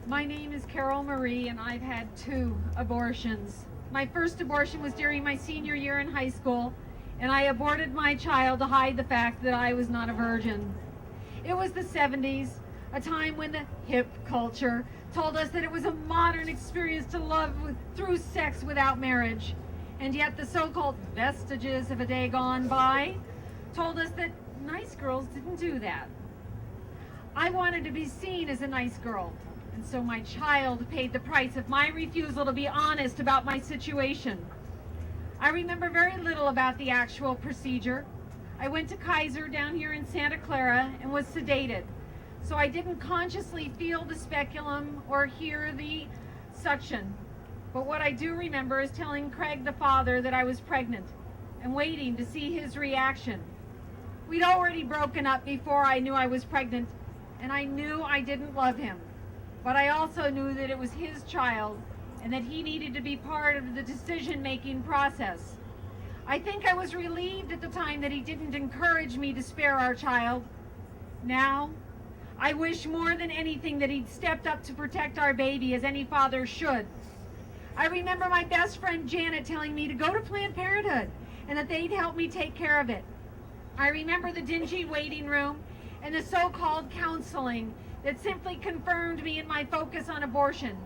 My name is Carol Marie, and I've had 2 abortions. My first abortion was during my senior year in high school, and I aborted my child to hide the fact that I was not a virgin. It was the 70s, a time when the hip culture told us that it was a modern experience to love through sex without marriage. And yet the so-called vestiges of a day gone by told us that nice girls didn't do that. I wanted to be seen as a nice girl, and so my child paid the price of my refusal to be honest about my situation. I remember very little about the actual procedure. I went to Kaiser down here in Santa Clara and was sedated, so I didn't consciously feel the speculum or hear the suction. But what I do remember is telling Craig, the father, that I was pregnant and waiting to see his reaction. We'd already broken up before I knew I was pregnant, and I knew I didn't love him. But I also knew that it was his child and that he needed to be part of the decision-making process. I think I was relieved at the time that he didn't encourage me to spare our child. Now, I wish more than anything that he'd stepped up to protect our baby, as any father should. I remember my best friend Janet telling me to go to Planned Parenthood and that they'd help me take care of it. I remember the dingy waiting room and the so-called counseling that simply confirmed me in my focus on abortion,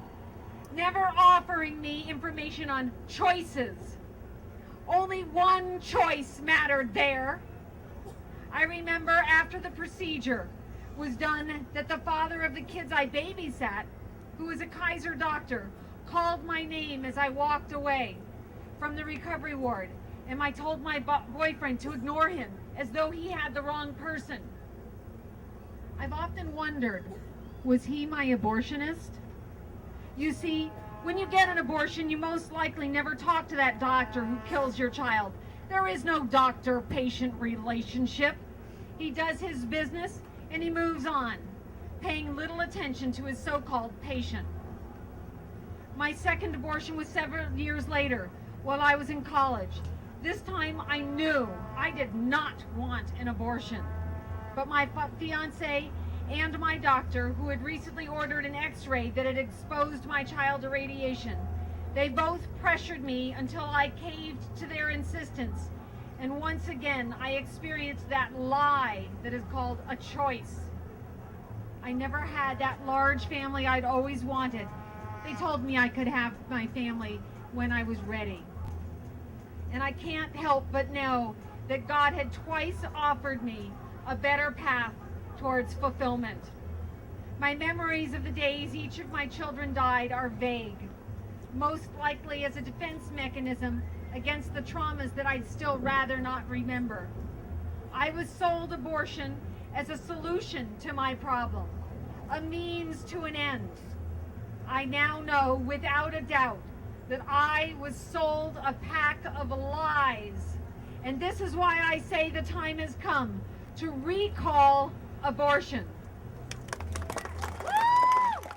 never offering me information on choices. Only one choice mattered there. I remember after the procedure was done that the father of the kids I babysat, who was a Kaiser doctor, called my name as I walked away from the recovery ward, and I told my boyfriend to ignore him as though he had the wrong person. I've often wondered, was he my abortionist? You see, when you get an abortion, you most likely never talk to that doctor who kills your child. There is no doctor-patient relationship. He does his business and he moves on, paying little attention to his so-called patient. My second abortion was several years later, while I was in college. This time I knew I did not want an abortion. But my fiance and my doctor, who had recently ordered an x-ray that had exposed my child to radiation, they both pressured me until I caved to their insistence. And once again, I experienced that lie that is called a choice. I never had that large family I'd always wanted. They told me I could have my family when I was ready. And I can't help but know that God had twice offered me a better path towards fulfillment. My memories of the days each of my children died are vague, most likely as a defense mechanism against the traumas that I'd still rather not remember. I was sold abortion as a solution to my problem, a means to an end. I now know without a doubt that I was sold a pack of lies. And this is why I say the time has come to recall abortion.